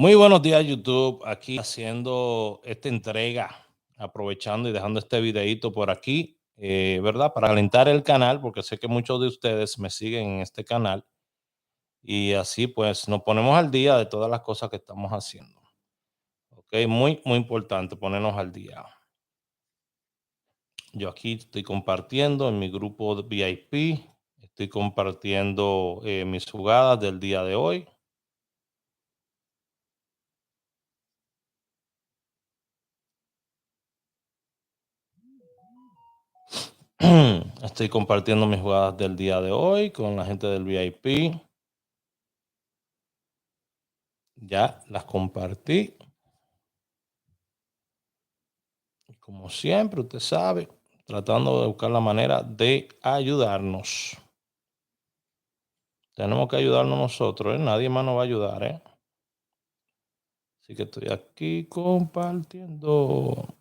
Muy buenos días, YouTube. Aquí haciendo esta entrega, aprovechando y dejando este videito por aquí, ¿verdad? Para alentar el canal, porque sé que muchos de ustedes me siguen en este canal y así pues nos ponemos al día de todas las cosas que estamos haciendo. Ok, muy importante ponernos al día. Yo aquí estoy compartiendo en mi grupo de VIP, estoy compartiendo mis jugadas del día de hoy. Estoy compartiendo mis jugadas del día de hoy con la gente del VIP. Ya las compartí. Como siempre, usted sabe, tratando de buscar la manera de ayudarnos. Tenemos que ayudarnos nosotros, ¿eh? Nadie más nos va a ayudar, ¿eh? Así que estoy aquí compartiendo.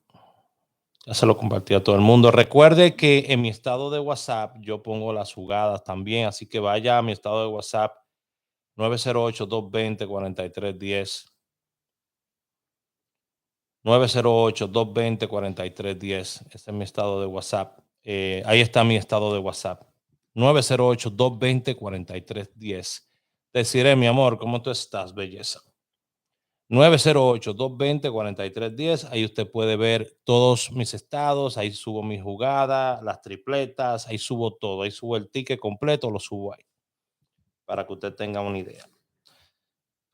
Ya se lo compartí a todo el mundo. Recuerde que en mi estado de WhatsApp yo pongo las jugadas también, así que vaya a mi estado de WhatsApp 908-220-4310. 908-220-4310. Ese es mi estado de WhatsApp. Ahí está mi estado de WhatsApp. 908-220-4310. Deciré, mi amor, ¿cómo tú estás, belleza? 908-220-4310. Ahí usted puede ver todos mis estados. Ahí subo mi jugada, las tripletas. Ahí subo todo. Ahí subo el ticket completo. Lo subo ahí para que usted tenga una idea.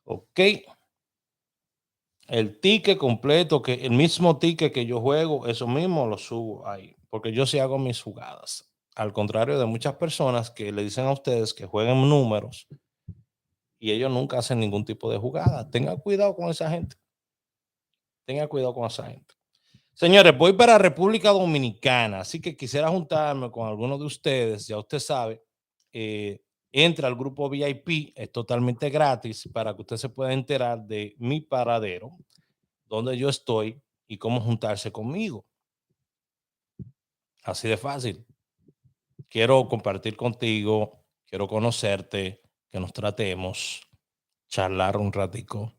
Ok. El ticket completo, que el mismo ticket que yo juego, eso mismo lo subo ahí, porque yo sí hago mis jugadas. Al contrario de muchas personas que le dicen a ustedes que jueguen números y ellos nunca hacen ningún tipo de jugada. Tenga cuidado con esa gente. Tenga cuidado con esa gente. Señores, voy para República Dominicana, así que quisiera juntarme con algunos de ustedes. Ya usted sabe, entra al grupo VIP, es totalmente gratis para que usted se pueda enterar de mi paradero, dónde yo estoy y cómo juntarse conmigo. Así de fácil. Quiero compartir contigo, quiero conocerte, que nos tratemos, charlar un ratico,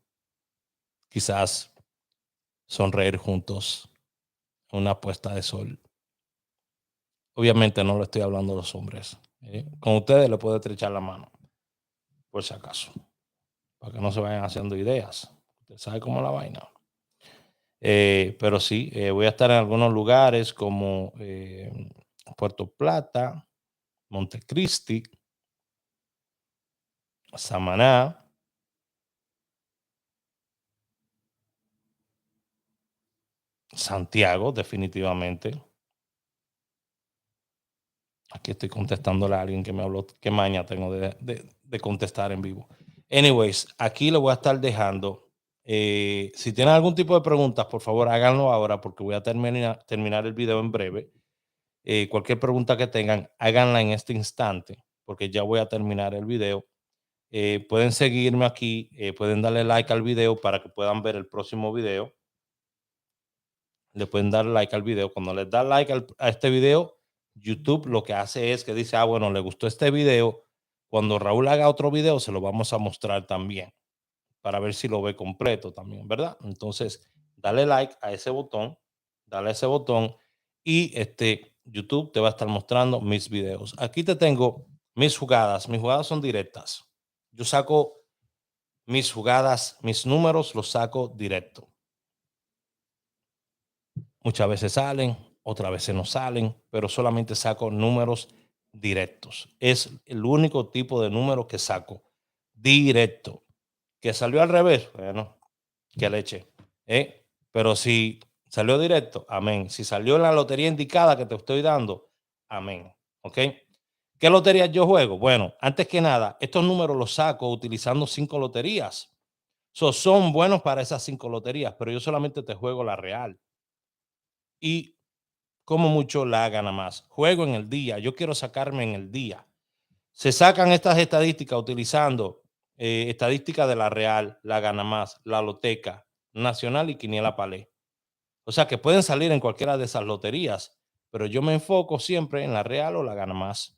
quizás sonreír juntos, una puesta de sol. Obviamente no le estoy hablando a los hombres. Con ustedes le puedo estrechar la mano, por si acaso, para que no se vayan haciendo ideas. Usted sabe cómo es la vaina. Pero sí, voy a estar en algunos lugares como Puerto Plata, Montecristi, Samaná, Santiago, definitivamente. Aquí estoy contestándole a alguien que me habló. Qué maña tengo de contestar en vivo. Anyways, aquí lo voy a estar dejando. Si tienen algún tipo de preguntas, por favor, háganlo ahora porque voy a terminar el video en breve. Cualquier pregunta que tengan, háganla en este instante porque ya voy a terminar el video. Pueden seguirme aquí, pueden darle like al video para que puedan ver el próximo video. Le pueden dar like al video. Cuando les da like a este video, YouTube lo que hace es que dice, ah, bueno, le gustó este video. Cuando Raúl haga otro video, se lo vamos a mostrar también para ver si lo ve completo también, ¿verdad? Entonces, dale like a ese botón, dale a ese botón y YouTube te va a estar mostrando mis videos. Aquí te tengo mis jugadas. Mis jugadas son directas. Yo saco mis jugadas, mis números los saco directo. Muchas veces salen, otras veces no salen, pero solamente saco números directos. Es el único tipo de número que saco directo. Que salió al revés, bueno, que leche. Pero si salió directo, amén. Si salió en la lotería indicada que te estoy dando, amén. ¿Ok? ¿Qué loterías yo juego? Bueno, antes que nada, estos números los saco utilizando 5 loterías. Son buenos para esas 5 loterías, pero yo solamente te juego la real. Y como mucho la gana más. Juego en el día, yo quiero sacarme en el día. Se sacan estas estadísticas utilizando estadísticas de la Real, la Gana Más, la Loteca, Nacional y Quiniela Palé. O sea que pueden salir en cualquiera de esas loterías, pero yo me enfoco siempre en la Real o la Gana Más.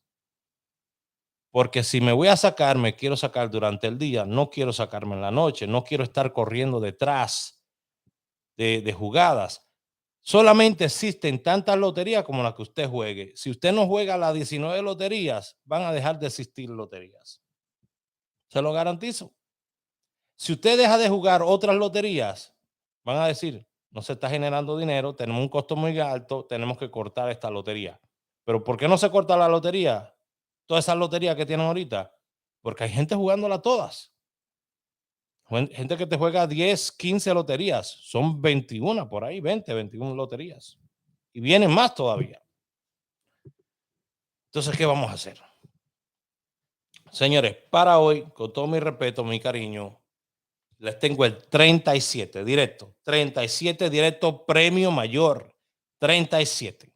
Porque si me voy a sacar, me quiero sacar durante el día, no quiero sacarme en la noche, no quiero estar corriendo detrás de jugadas. Solamente existen tantas loterías como las que usted juegue. Si usted no juega las 19 loterías, van a dejar de existir loterías. Se lo garantizo. Si usted deja de jugar otras loterías, van a decir, no se está generando dinero, tenemos un costo muy alto, tenemos que cortar esta lotería. Pero ¿por qué no se corta la lotería? Todas esas loterías que tienen ahorita. Porque hay gente jugándola todas. Gente que te juega 10, 15 loterías. Son 21 por ahí, 20, 21 loterías. Y vienen más todavía. Entonces, ¿qué vamos a hacer? Señores, para hoy, con todo mi respeto, mi cariño, les tengo el 37 directo. 37 directo, premio mayor. 37.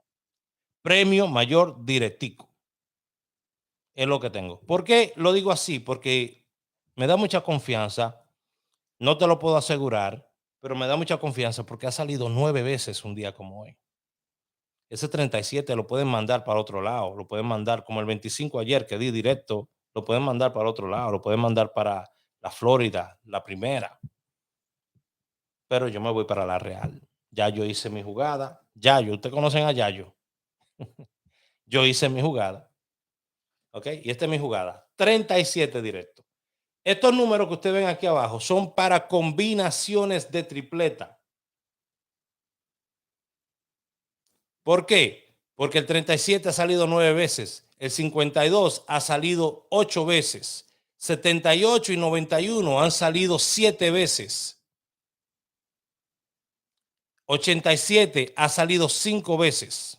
Premio mayor directico. Es lo que tengo. ¿Por qué lo digo así? Porque me da mucha confianza. No te lo puedo asegurar, pero me da mucha confianza porque ha salido 9 veces un día como hoy. Ese 37 lo pueden mandar para otro lado, lo pueden mandar como el 25 ayer que di directo, lo pueden mandar para otro lado, lo pueden mandar para la Florida, la primera. Pero yo me voy para la Real. Ya yo hice mi jugada. Yayo, ustedes conocen a Yayo. Yo hice mi jugada. ¿Ok? Y esta es mi jugada. 37 directo. Estos números que ustedes ven aquí abajo son para combinaciones de tripleta. ¿Por qué? Porque el 37 ha salido 9 veces, el 52 ha salido 8 veces, 78 y 91 han salido 7 veces, 87 ha salido 5 veces.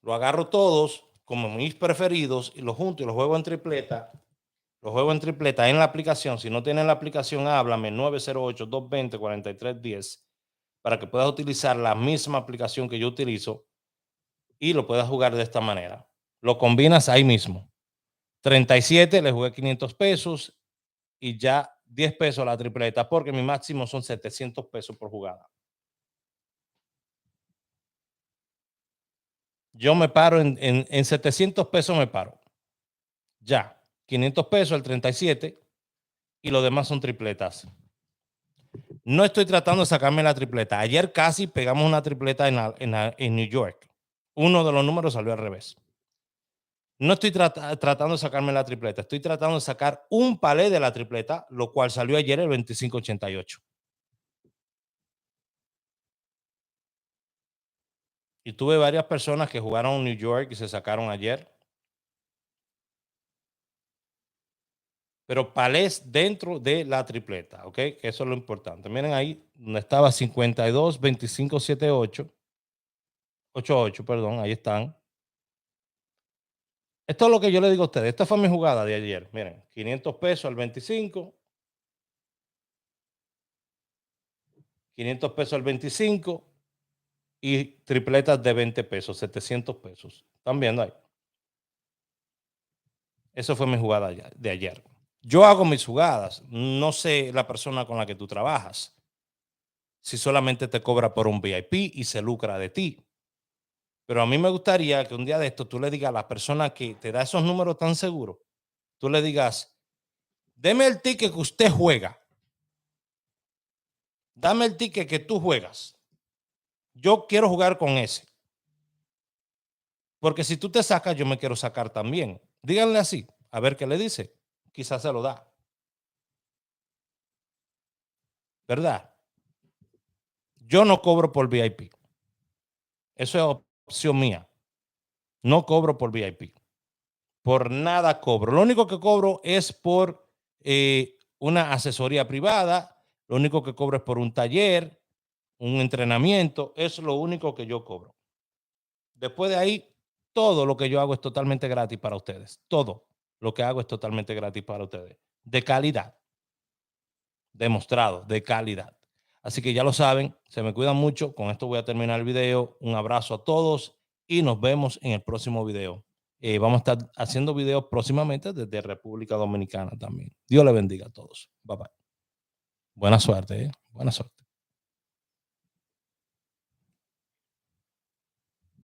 Lo agarro todos como mis preferidos y los junto y los juego en tripleta. Los juego en tripleta en la aplicación. Si no tienen la aplicación, háblame 908-220-4310 para que puedas utilizar la misma aplicación que yo utilizo y lo puedas jugar de esta manera. Lo combinas ahí mismo. 37 le jugué 500 pesos y ya 10 pesos la tripleta porque mi máximo son 700 pesos por jugada. Yo me paro en 700 pesos me paro. Ya, 500 pesos el 37 y los demás son tripletas. No estoy tratando de sacarme la tripleta. Ayer casi pegamos una tripleta en New York. Uno de los números salió al revés. No estoy tratando de sacarme la tripleta. Estoy tratando de sacar un palé de la tripleta, lo cual salió ayer el 2588. Y tuve varias personas que jugaron en New York y se sacaron ayer. Pero palés dentro de la tripleta, ¿ok? Que eso es lo importante. Miren ahí donde estaba 52, 25, 78, 88, perdón, ahí están. Esto es lo que yo le digo a ustedes. Esta fue mi jugada de ayer. Miren, 500 pesos al 25, 500 pesos al 25 y tripletas de 20 pesos, 700 pesos. ¿Están viendo ahí? Eso fue mi jugada de ayer. Yo hago mis jugadas. No sé la persona con la que tú trabajas. Si solamente te cobra por un VIP y se lucra de ti. Pero a mí me gustaría que un día de esto tú le digas a la persona que te da esos números tan seguros, tú le digas, deme el ticket que usted juega. Dame el ticket que tú juegas. Yo quiero jugar con ese. Porque si tú te sacas, yo me quiero sacar también. Díganle así, a ver qué le dice. Quizás se lo da. ¿Verdad? Yo no cobro por VIP. Eso es opción mía. No cobro por VIP. Por nada cobro. Lo único que cobro es por una asesoría privada. Lo único que cobro es por un taller, un entrenamiento. Es lo único que yo cobro. Después de ahí, todo lo que yo hago es totalmente gratis para ustedes. Todo lo que hago es totalmente gratis para ustedes. De calidad. Demostrado, de calidad. Así que ya lo saben, se me cuidan mucho. Con esto voy a terminar el video. Un abrazo a todos y nos vemos en el próximo video. Vamos a estar haciendo videos próximamente desde República Dominicana también. Dios le bendiga a todos. Bye bye. Buena suerte, ¿eh? Buena suerte.